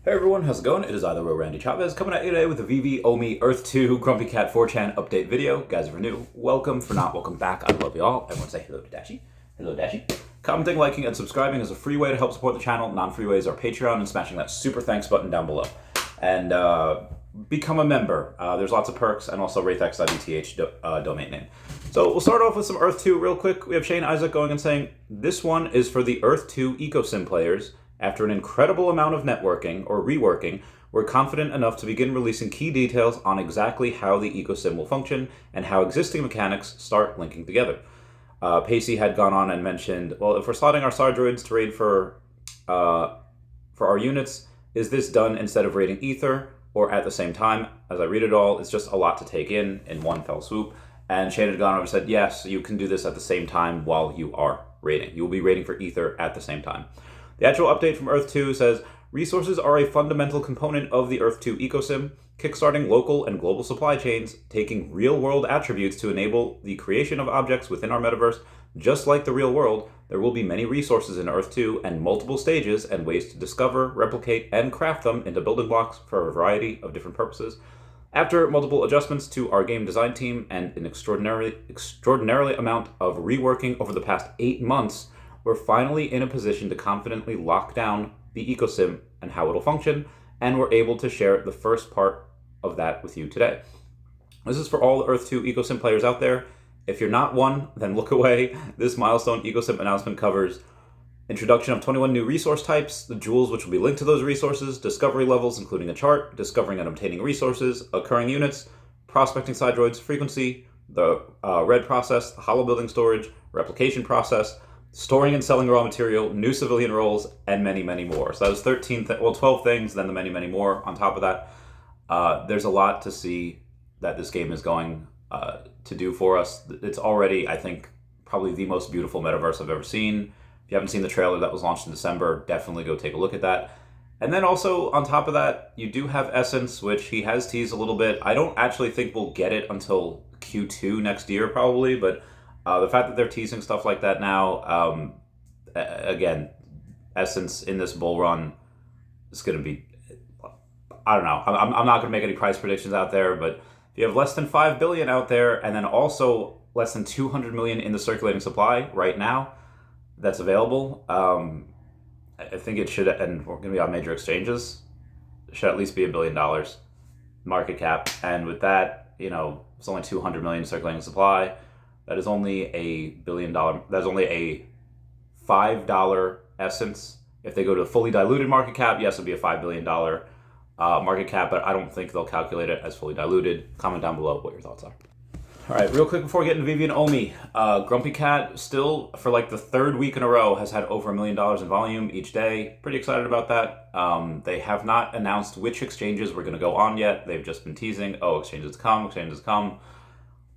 Hey everyone, how's it going? It is either way Randy Chavez coming at you today with a Veve, OMI, Earth 2, GrumpyCat 4chan update video. Guys, if you're new, welcome. For not, welcome back. I love y'all. Everyone say hello to Dashi. Hello, Dashi. Commenting, liking, and subscribing is a free way to help support the channel. Non-free ways are Patreon and smashing that super thanks button down below. And become a member. There's lots of perks and also ratex.eth domain name. So we'll start off with some Earth 2 real quick. We have Shane Isaac going and saying, this one is for the Earth 2 ecosim players. After an incredible amount of networking or reworking, we're confident enough to begin releasing key details on exactly how the ecosim will function and how existing mechanics start linking together. Pacey had gone on and mentioned, well, if we're slotting our star droids to raid for our units, is this done instead of raiding Ether or at the same time? As I read it all, it's just a lot to take in one fell swoop. And Shane had gone over and said, yes, you can do this at the same time while you are raiding. You will be raiding for Ether at the same time. The actual update from Earth 2 says, resources are a fundamental component of the Earth 2 ecosim, kickstarting local and global supply chains, taking real-world attributes to enable the creation of objects within our metaverse. Just like the real world, there will be many resources in Earth 2 and multiple stages and ways to discover, replicate, and craft them into building blocks for a variety of different purposes. After multiple adjustments to our game design team and an extraordinarily amount of reworking over the past 8 months, we're finally in a position to confidently lock down the ecosim and how it'll function, and we're able to share the first part of that with you today. This is for all the Earth 2 ecosim players out there. If you're not one, then look away. This milestone ecosim announcement covers introduction of 21 new resource types, the jewels which will be linked to those resources, discovery levels including a chart, discovering and obtaining resources, occurring units, prospecting side droids, frequency, the red process, the hollow building storage, replication process, storing and selling raw material, new civilian roles, and many, many more. So that was 12 things, then the many, many more on top of that. There's a lot to see that this game is going to do for us. It's already, I think, probably the most beautiful metaverse I've ever seen. If you haven't seen the trailer that was launched in December, definitely go take a look at that. And then also, on top of that, you do have Essence, which he has teased a little bit. I don't actually think we'll get it until Q2 next year, probably, but the fact that they're teasing stuff like that now, again, Essence in this bull run is going to be, I don't know. I'm not going to make any price predictions out there, but if you have less than 5 billion out there and then also less than 200 million in the circulating supply right now that's available, I think it should, and we're going to be on major exchanges, it should at least be $1 billion market cap. And with that, it's only 200 million circulating supply. That is only $1 billion. That's only a $5 Essence. If they go to a fully diluted market cap, yes, it'll be a $5 billion market cap, but I don't think they'll calculate it as fully diluted. Comment down below what your thoughts are. All right, real quick before we get into Veve and OMI, GrumpyCat still, for like the third week in a row, has had over $1 million in volume each day. Pretty excited about that. They have not announced which exchanges we're going to go on yet. They've just been teasing, exchanges come.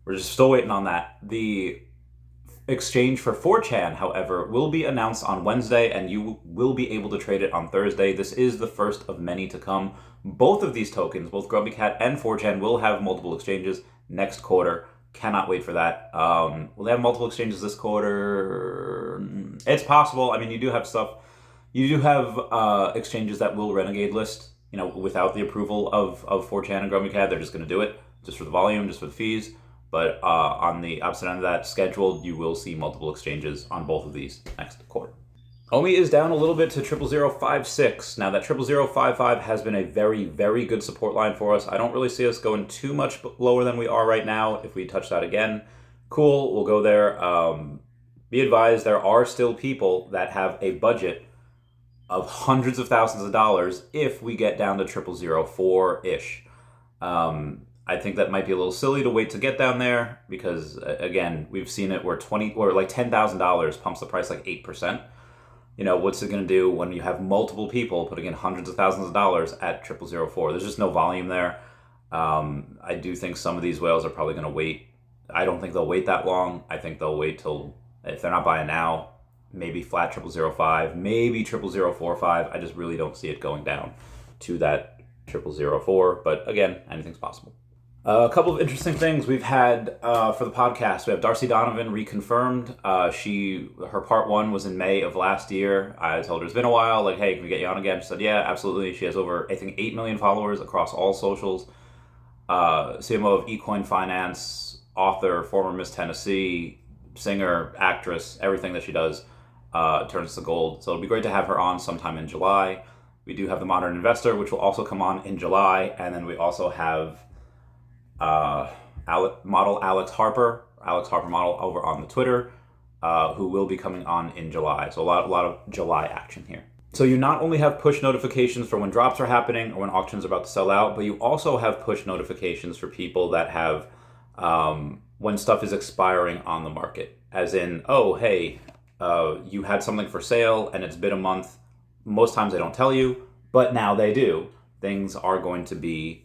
We're just still waiting on that. The exchange for 4chan, however, will be announced on Wednesday, and you will be able to trade it on Thursday. This is the first of many to come. Both of these tokens, both GrumpyCat and 4chan, will have multiple exchanges next quarter. Cannot wait for that. Will they have multiple exchanges this quarter? It's possible. I mean, you do have exchanges that will renegade list, without the approval of 4chan and GrumpyCat. They're just going to do it just for the volume, just for the fees. But on the opposite end of that, scheduled, you will see multiple exchanges on both of these next quarter. OMI is down a little bit to 00056. Now, that 00055 has been a very, very good support line for us. I don't really see us going too much lower than we are right now. If we touch that again, cool, we'll go there. Be advised, there are still people that have a budget of hundreds of thousands of dollars if we get down to 0004-ish. I think that might be a little silly to wait to get down there because, again, we've seen it where $10,000 pumps the price like 8%. What's it going to do when you have multiple people putting in hundreds of thousands of dollars at 0004? There's just no volume there. I do think some of these whales are probably going to wait. I don't think they'll wait that long. I think they'll wait till, if they're not buying now, maybe flat 0005, maybe 0045. I just really don't see it going down to that 0004. But again, anything's possible. A couple of interesting things we've had for the podcast. We have Darcy Donovan reconfirmed. Her part one was in May of last year. I told her it's been a while. Like, hey, can we get you on again? She said, yeah, absolutely. She has over, I think, 8 million followers across all socials. CMO of eCoin Finance, author, former Miss Tennessee, singer, actress, everything that she does turns to gold. So it'll be great to have her on sometime in July. We do have the Modern Investor, which will also come on in July. And then we also have model Alex Harper model over on the Twitter, who will be coming on in July. So a lot of July action here. So you not only have push notifications for when drops are happening or when auctions are about to sell out, but you also have push notifications for people that have when stuff is expiring on the market. As in, oh, hey, you had something for sale and it's been a month. Most times they don't tell you, but now they do. Things are going to be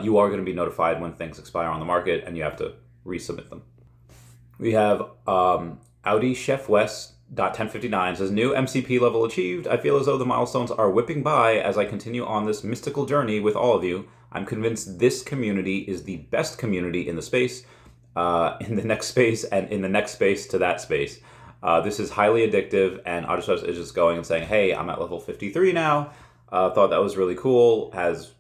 you are going to be notified when things expire on the market, and you have to resubmit them. We have Audi Chef West .1059 says, new MCP level achieved. I feel as though the milestones are whipping by as I continue on this mystical journey with all of you. I'm convinced this community is the best community in the space, in the next space, and in the next space to that space. This is highly addictive, and Ubisoft is just going and saying, hey, I'm at level 53 now. Thought that was really cool. Has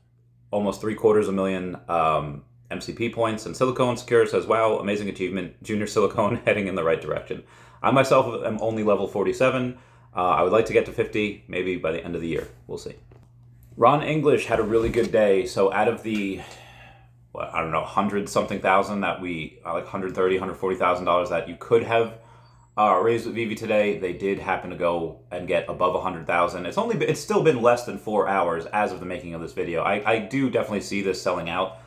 almost 750,000 MCP points, and Silicone Secure says, wow, amazing achievement. Junior Silicone heading in the right direction. I myself am only level 47. I would like to get to 50, maybe by the end of the year. We'll see. Ron English had a really good day. So out of the, I don't know, 100-something thousand that we, like $130,000, $140,000 that you could have raised with Veve today, they did happen to go and get above 100,000. It's still been less than 4 hours as of the making of this video. I do definitely see this selling out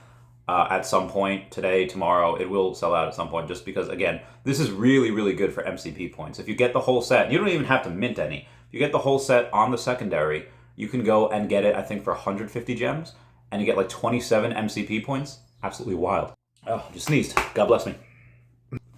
at some point today, tomorrow. It will sell out at some point, just because, again, this is really, really good for MCP points. If you get the whole set, you don't even have to mint any. If you get the whole set on the secondary, you can go and get it, I think, for 150 gems, and you get like 27 MCP points. Absolutely wild. Oh, just sneezed. God bless me.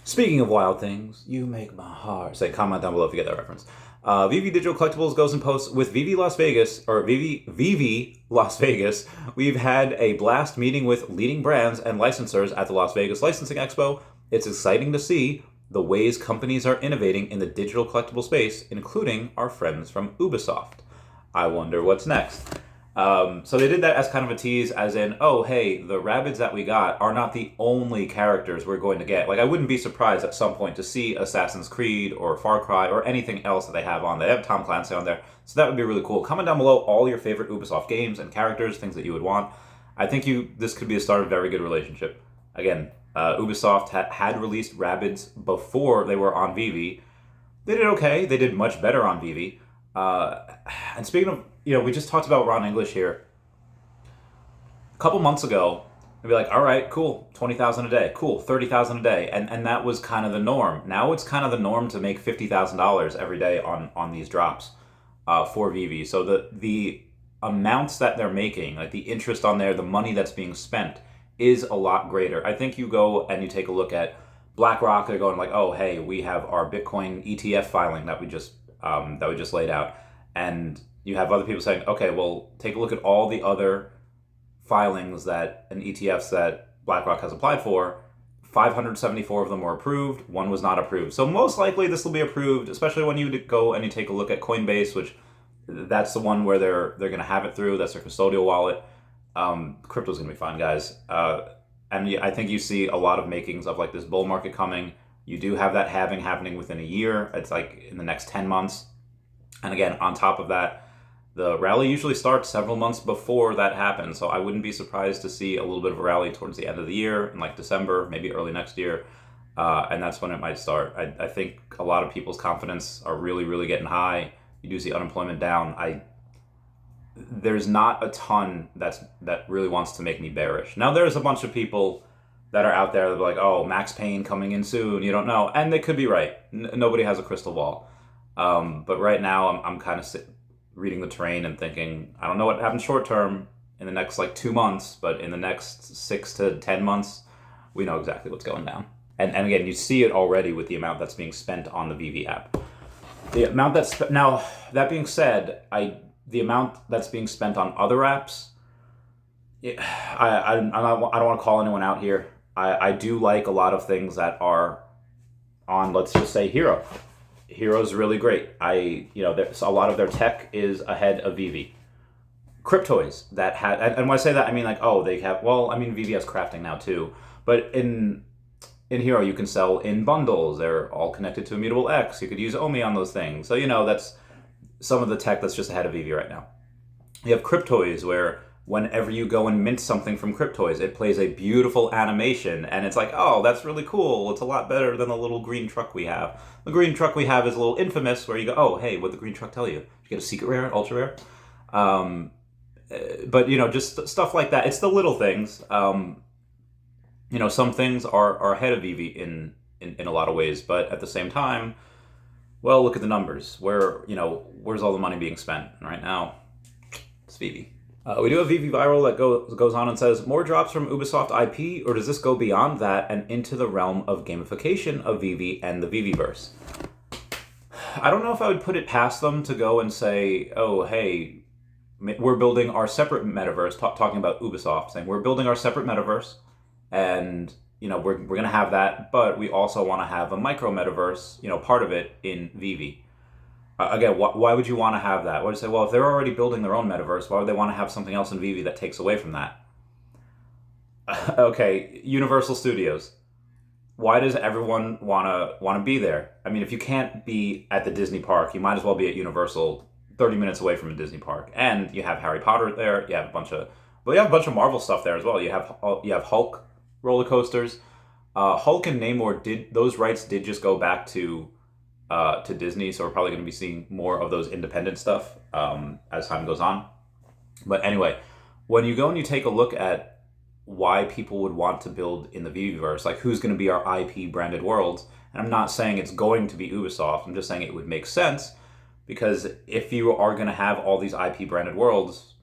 Speaking of wild things, you make my heart. Say, comment down below if you get that reference. Veve Digital Collectibles goes and posts with Veve Las Vegas, or Veve Las Vegas. We've had a blast meeting with leading brands and licensors at the Las Vegas Licensing Expo. It's exciting to see the ways companies are innovating in the digital collectible space, including our friends from Ubisoft. I wonder what's next. So they did that as kind of a tease, as in, oh, hey, the Rabbids that we got are not the only characters we're going to get. Like, I wouldn't be surprised at some point to see Assassin's Creed or Far Cry or anything else that they have on. They have Tom Clancy on there, so that would be really cool. Comment down below all your favorite Ubisoft games and characters, things that you would want. I think this could be the start of a very good relationship. Again, Ubisoft had released Rabbids before they were on Veve. They did okay. They did much better on Veve. And speaking of, we just talked about Ron English here. A couple months ago, they'd be like, all right, cool, 20,000 a day, cool, 30,000 a day. And that was kind of the norm. Now it's kind of the norm to make $50,000 every day on these drops for Veve. So the amounts that they're making, like the interest on there, the money that's being spent is a lot greater. I think you go and you take a look at BlackRock, they're going like, oh, hey, we have our Bitcoin ETF filing that we just laid out. And you have other people saying, okay, well, take a look at all the other filings and ETFs that BlackRock has applied for. 574 of them were approved. One was not approved. So most likely this will be approved, especially when you go and you take a look at Coinbase, which that's the one where they're going to have it through. That's their custodial wallet. Crypto's going to be fine, guys. And I think you see a lot of makings of like this bull market coming. You do have that halving happening within a year. It's like in the next 10 months. And again, on top of that, the rally usually starts several months before that happens. So I wouldn't be surprised to see a little bit of a rally towards the end of the year, in like December, maybe early next year. And that's when it might start. I think a lot of people's confidence are really, really getting high. You do see unemployment down. There's not a ton that really wants to make me bearish. Now, there's a bunch of people that are out there that are like, oh, Max Payne coming in soon, you don't know. And they could be right. Nobody has a crystal ball. But right now, I'm kind of reading the terrain and thinking, I don't know what happens short term in the next like 2 months, but in the next 6 to 10 months, we know exactly what's going down. And again, you see it already with the amount that's being spent on the Veve app. The amount now, that being said, the amount that's being spent on other apps Yeah, I don't want to call anyone out here. I do like a lot of things that are on, let's just say, Hero. Hero's really great. A lot of their tech is ahead of Veve. Cryptoys that had, and when I say that, I mean like, oh, they have, well, I mean, Veve has crafting now too, but in Hero, you can sell in bundles. They're all connected to Immutable X. You could use OMI on those things. So, that's some of the tech that's just ahead of Veve right now. You have Cryptoys, where whenever you go and mint something from Cryptoys, it plays a beautiful animation, and it's like, oh, that's really cool. It's a lot better than the little green truck we have. The green truck we have is a little infamous, where you go, oh, hey, what'd the green truck tell you? Did you get a secret rare, an ultra rare? But, just stuff like that. It's the little things. Some things are ahead of Veve in a lot of ways, but at the same time, well, look at the numbers. Where's all the money being spent right now? It's Veve. We do have Veve Viral that goes on and says, more drops from Ubisoft IP, or does this go beyond that and into the realm of gamification of Veve and the Veveverse? I don't know if I would put it past them to go and say, oh, hey, we're building our separate metaverse, talking about Ubisoft, saying we're building our separate metaverse, and we're going to have that, but we also want to have a micro metaverse, part of it in Veve. Again, why would you want to have that? Why would you say, well, if they're already building their own metaverse, why would they want to have something else in Veve that takes away from that? Okay, Universal Studios. Why does everyone want to be there? I mean, if you can't be at the Disney park, you might as well be at Universal, 30 minutes away from a Disney park. And you have Harry Potter there. You have a bunch of Marvel stuff there as well. You have Hulk roller coasters. Hulk and Namor those rights did just go back to Disney, so we're probably going to be seeing more of those independent stuff as time goes on. But anyway, when you go and you take a look at why people would want to build in the Veveverse, like who's going to be our IP branded worlds, and I'm not saying it's going to be Ubisoft, I'm just saying it would make sense, because if you are going to have all these IP branded worlds,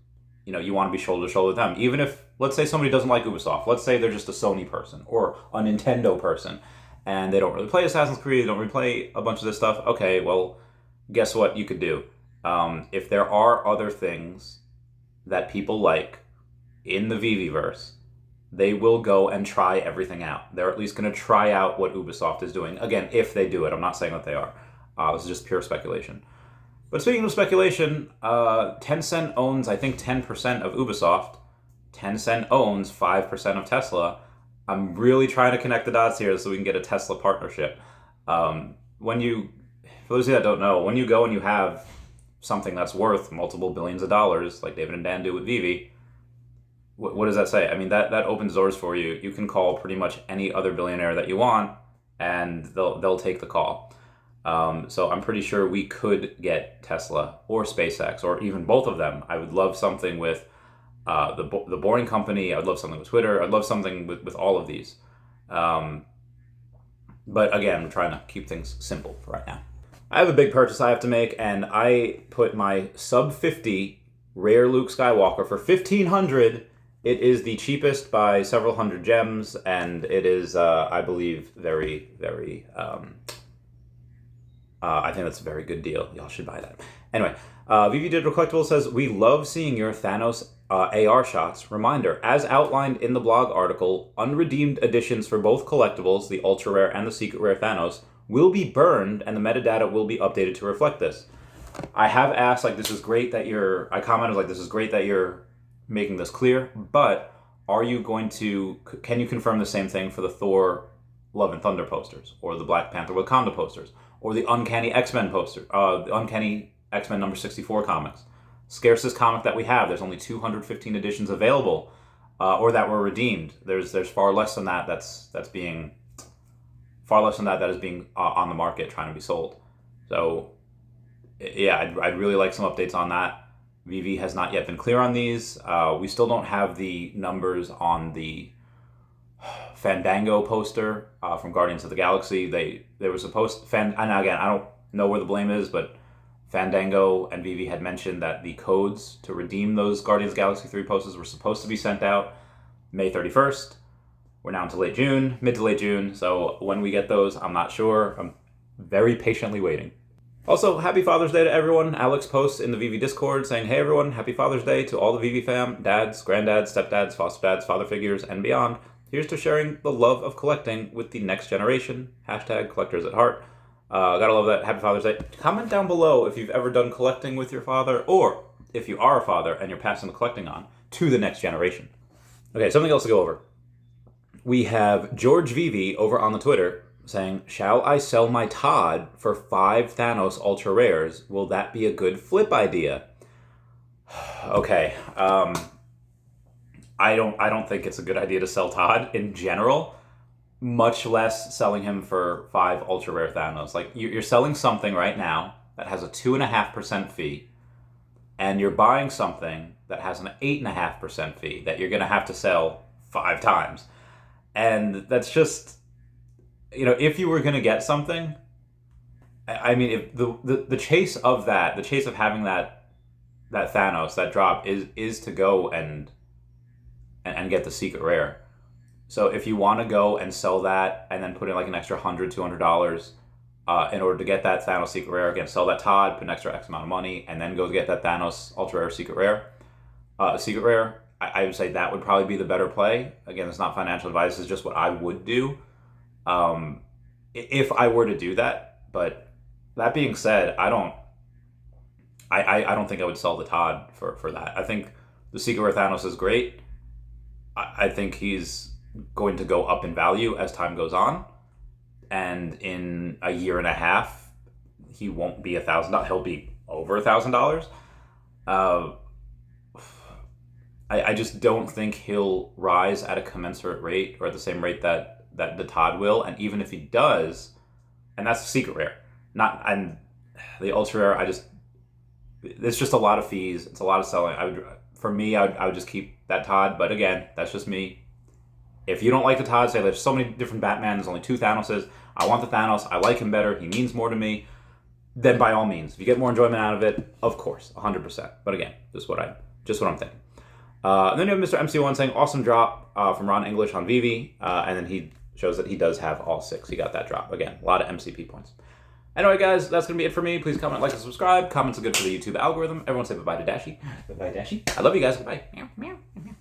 you want to be shoulder to shoulder with them. Even if, let's say somebody doesn't like Ubisoft, let's say they're just a Sony person or a Nintendo person, and they don't really play Assassin's Creed, they don't really play a bunch of this stuff. Okay, well, guess what you could do? If there are other things that people like in the Veveverse, they will go and try everything out. They're at least going to try out what Ubisoft is doing. Again, if they do it. I'm not saying that they are. This is just pure speculation. But speaking of speculation, Tencent owns, I think, 10% of Ubisoft. Tencent owns 5% of Tesla. I'm really trying to connect the dots here so we can get a Tesla partnership. For those of you that don't know, when you go and you have something that's worth multiple billions of dollars, like David and Dan do with Veve, what does that say? I mean, that opens doors for you. You can call pretty much any other billionaire that you want, and they'll take the call. So I'm pretty sure we could get Tesla or SpaceX or even both of them. I would love something with the Boring Company. I would love something with Twitter. I'd love something with all of these. But again, I'm trying to keep things simple for right now. I have a big purchase I have to make, and I put my sub 50 rare Luke Skywalker for $1,500. It is the cheapest by several hundred gems, and it is, I believe, very, very. I think that's a very good deal. Y'all should buy that. Anyway, VV Digital Collectibles says, we love seeing your Thanos AR shots. Reminder, as outlined in the blog article, unredeemed editions for both collectibles, the ultra rare and the secret rare Thanos, will be burned, and the metadata will be updated to reflect this. I have asked, I commented, this is great that you're making this clear, but can you confirm the same thing for the Thor Love and Thunder posters, or the Black Panther Wakanda posters, or the Uncanny X-Men poster, the Uncanny X-Men number 64 comics? Scarcest comic that we have. There's only 215 editions available, or that were redeemed. There's far less than that that is being on the market trying to be sold. So yeah, I'd really like some updates on that. Veve has not yet been clear on these. We still don't have the numbers on the Fandango poster from Guardians of the Galaxy. They were supposed and again, I don't know where the blame is, but Fandango and Veve had mentioned that the codes to redeem those Guardians of the Galaxy 3 posters were supposed to be sent out May 31st. We're now into mid to late June. So when we get those, I'm not sure. I'm very patiently waiting. Also, happy Father's Day to everyone. Alex posts in the Veve Discord saying, hey everyone, happy Father's Day to all the Veve fam, dads, granddads, stepdads, foster dads, father figures, and beyond. Here's to sharing the love of collecting with the next generation. Hashtag collectors at heart. Gotta love that. Happy Father's Day. Comment down below if you've ever done collecting with your father, or if you are a father and you're passing the collecting on to the next generation. Okay, something else to go over. We have George Veve over on the Twitter saying, shall I sell my Todd for 5 Thanos Ultra Rares? Will that be a good flip idea? Okay, I don't think it's a good idea to sell Todd in general, much less selling him for 5 Ultra Rare Thanos. Like, you're selling something right now that has a 2.5% fee, and you're buying something that has an 8.5% fee that you're going to have to sell 5 times. And that's just, if you were going to get something, I mean, if the chase of that, the chase of having that Thanos, that drop, is to go and get the secret rare. So if you want to go and sell that and then put in like an extra $100, $200 in order to get that Thanos secret rare, again, sell that Todd, put an extra X amount of money, and then go get that Thanos ultra rare secret rare, I would say that would probably be the better play. Again, it's not financial advice, it's just what I would do if I were to do that. But that being said, I don't think I would sell the Todd for that. I think the secret rare Thanos is great. I think he's going to go up in value as time goes on, and in a year and a half, he won't be $1,000. He'll be over $1,000. I just don't think he'll rise at a commensurate rate or at the same rate that the Todd will. And even if he does, and that's the secret rare, and the ultra rare, it's just a lot of fees. It's a lot of selling. I would just keep that Todd. But again, that's just me. If you don't like the Todd, say there's so many different Batman, there's only 2 Thanoses. I want the Thanos. I like him better. He means more to me. Then by all means, if you get more enjoyment out of it, of course, 100%. But again, just what I'm thinking. And then you have Mr. MC1 saying, awesome drop from Ron English on Veve. And then he shows that he does have all 6. He got that drop. Again, a lot of MCP points. Anyway, guys, that's going to be it for me. Please comment, like, and subscribe. Comments are good for the YouTube algorithm. Everyone say bye-bye to Dashi. Bye-bye, Dashi. I love you guys. Bye. Meow, meow, meow.